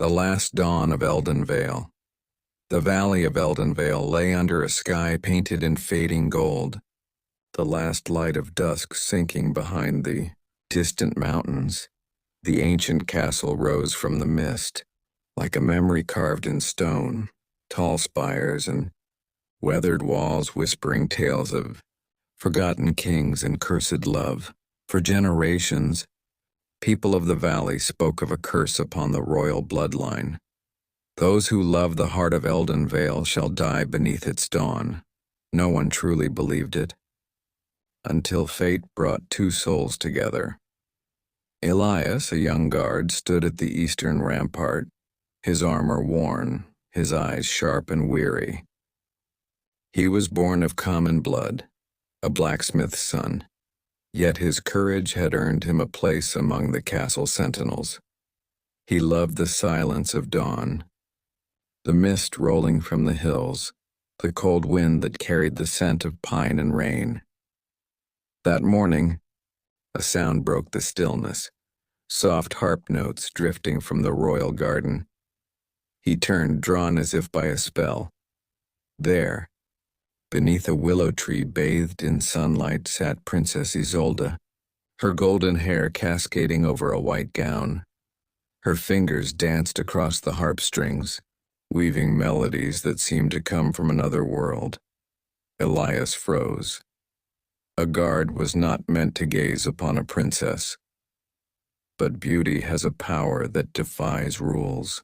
The Last Dawn of Eldenvale. The valley of Elidenvale lay under a sky painted in fading gold, the last light of dusk sinking behind the distant mountains. The ancient castle rose from the mist, like a memory carved in stone, tall spires and weathered walls whispering tales of forgotten kings and cursed love. For generations, people of the valley spoke of a curse upon the royal bloodline. Those who love the heart of Elidenvale shall die beneath its dawn. No one truly believed it, until fate brought two souls together. Elias, a young guard, stood at the eastern rampart, his armor worn, his eyes sharp and weary. He was born of common blood, a blacksmith's son, yet his courage had earned him a place among the castle sentinels. He loved the silence of dawn, the mist rolling from the hills, the cold wind that carried the scent of pine and rain. That morning, a sound broke the stillness, soft harp notes drifting from the royal garden. He turned, drawn as if by a spell. There, beneath a willow tree bathed in sunlight, sat Princess Isolde, her golden hair cascading over a white gown. Her fingers danced across the harp strings, weaving melodies that seemed to come from another world. Elias froze. A guard was not meant to gaze upon a princess, but beauty has a power that defies rules.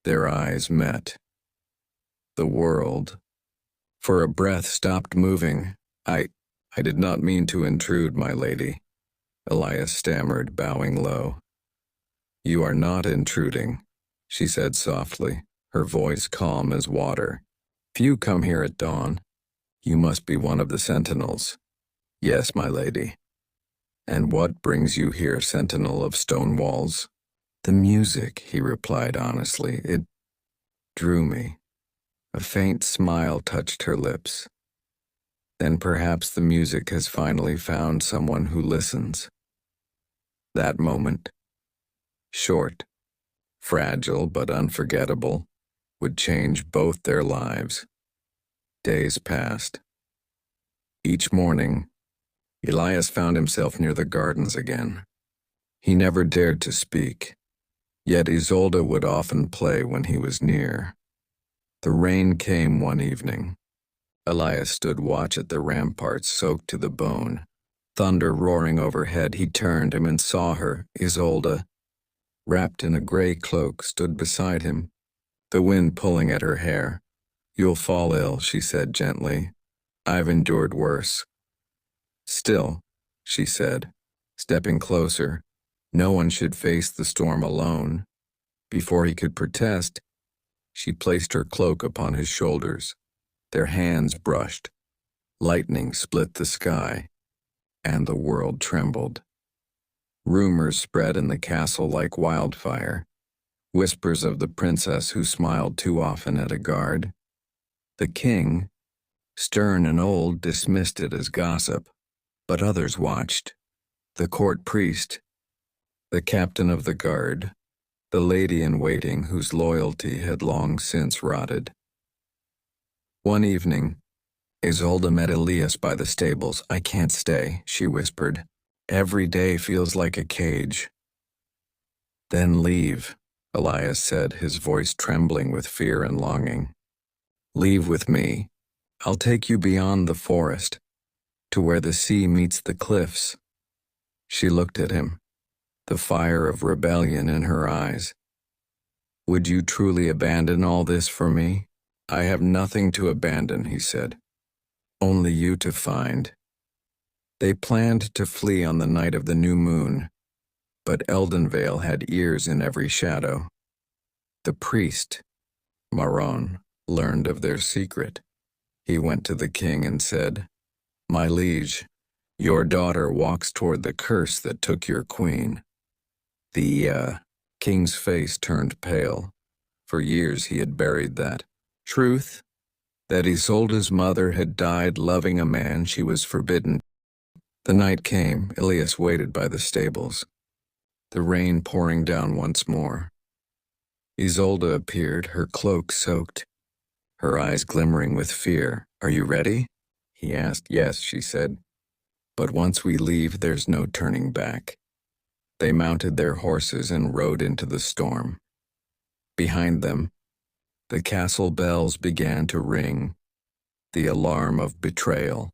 Their eyes met. The world, for a breath, stopped moving. I did not mean to intrude, my lady," Elias stammered, bowing low. "You are not intruding," she said softly, her voice calm as water. "Few come here at dawn. You must be one of the sentinels." "Yes, my lady." "And what brings you here, sentinel of stone walls?" "The music," he replied honestly. "It drew me." A faint smile touched her lips. "Then perhaps the music has finally found someone who listens." That moment, short, fragile but unforgettable, would change both their lives. Days passed. Each morning, Elias found himself near the gardens again. He never dared to speak, yet Isolde would often play when he was near. The rain came one evening. Elias stood watch at the ramparts, soaked to the bone. Thunder roaring overhead, he turned him and saw her. Isolde, wrapped in a gray cloak, stood beside him, the wind pulling at her hair. "You'll fall ill," she said gently. "I've endured worse." "Still," she said, stepping closer, "no one should face the storm alone." Before he could protest, she placed her cloak upon his shoulders. Their hands brushed. Lightning split the sky, and the world trembled. Rumors spread in the castle like wildfire, whispers of the princess who smiled too often at a guard. The king, stern and old, dismissed it as gossip, but others watched. The court priest, the captain of the guard, the lady-in-waiting whose loyalty had long since rotted. One evening, Isolde met Elias by the stables. "I can't stay," she whispered. "Every day feels like a cage." "Then leave," Elias said, his voice trembling with fear and longing. "Leave with me. I'll take you beyond the forest, to where the sea meets the cliffs." She looked at him, the fire of rebellion in her eyes. "Would you truly abandon all this for me?" "I have nothing to abandon," he said. "Only you to find." They planned to flee on the night of the new moon, but Elidenvale had ears in every shadow. The priest, Maron, learned of their secret. He went to the king and said, "My liege, your daughter walks toward the curse that took your queen." The king's face turned pale. For years he had buried that truth, that Isolde's mother had died loving a man she was forbidden. The night came. Elias waited by the stables, the rain pouring down once more. Isolde appeared, her cloak soaked, her eyes glimmering with fear. "Are you ready?" he asked. "Yes," she said. "But once we leave, there's no turning back." They mounted their horses and rode into the storm. Behind them, the castle bells began to ring, the alarm of betrayal.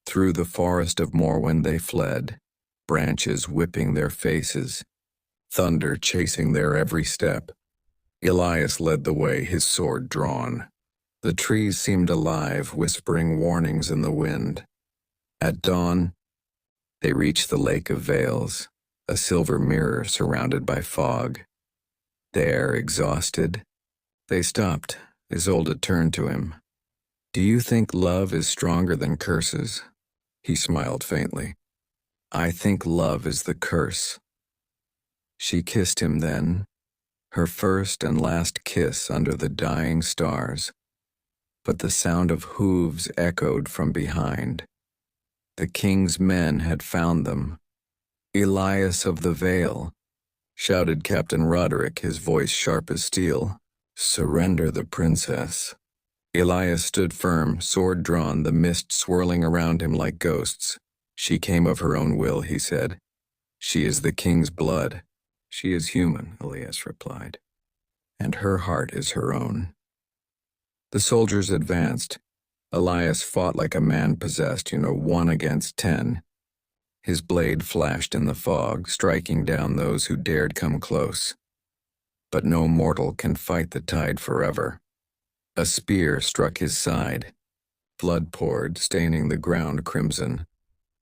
Through the forest of Morwen they fled, branches whipping their faces, thunder chasing their every step. Elias led the way, his sword drawn. The trees seemed alive, whispering warnings in the wind. At dawn, they reached the Lake of Veils, a silver mirror surrounded by fog. There, exhausted, they stopped. Isolde turned to him. "Do you think love is stronger than curses?" He smiled faintly. "I think love is the curse." She kissed him then, her first and last kiss under the dying stars. But the sound of hooves echoed from behind. The king's men had found them. "Elias of the Vale," shouted Captain Roderick, his voice sharp as steel. "Surrender the princess." Elias stood firm, sword drawn, the mist swirling around him like ghosts. "She came of her own will," he said. "She is the king's blood." "She is human," Elias replied, "and her heart is her own." The soldiers advanced. Elias fought like a man possessed, 1 against 10. His blade flashed in the fog, striking down those who dared come close. But no mortal can fight the tide forever. A spear struck his side. Blood poured, staining the ground crimson.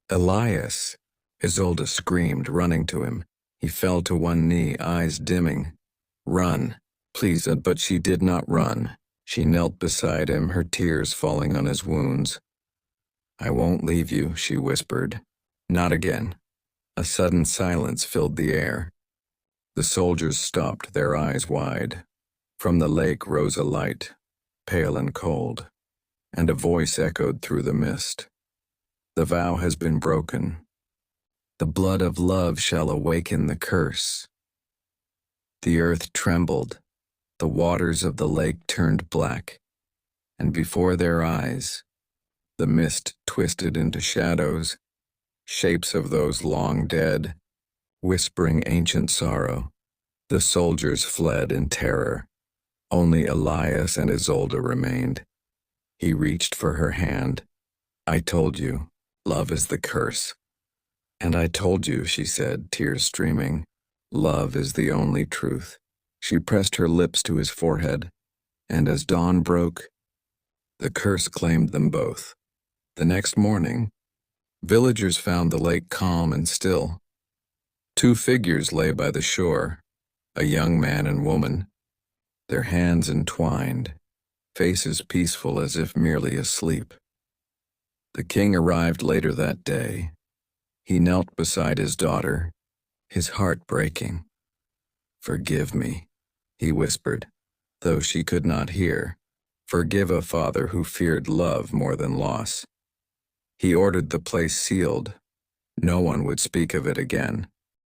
"Elias!" Isolde screamed, running to him. He fell to one knee, eyes dimming. "Run, please," but she did not run. She knelt beside him, her tears falling on his wounds. "I won't leave you," she whispered. "Not again." A sudden silence filled the air. The soldiers stopped, their eyes wide. From the lake rose a light, pale and cold, and a voice echoed through the mist. "The vow has been broken. The blood of love shall awaken the curse." The earth trembled, the waters of the lake turned black, and before their eyes, the mist twisted into shadows, shapes of those long dead, whispering ancient sorrow. The soldiers fled in terror. Only Elias and Isolde remained. He reached for her hand. "I told you, love is the curse." "And I told you," she said, tears streaming, "love is the only truth." She pressed her lips to his forehead, and as dawn broke, the curse claimed them both. The next morning, villagers found the lake calm and still. 2 figures lay by the shore, a young man and woman, their hands entwined, faces peaceful as if merely asleep. The king arrived later that day. He knelt beside his daughter, his heart breaking. "Forgive me," he whispered, though she could not hear. "Forgive a father who feared love more than loss." He ordered the place sealed. No one would speak of it again.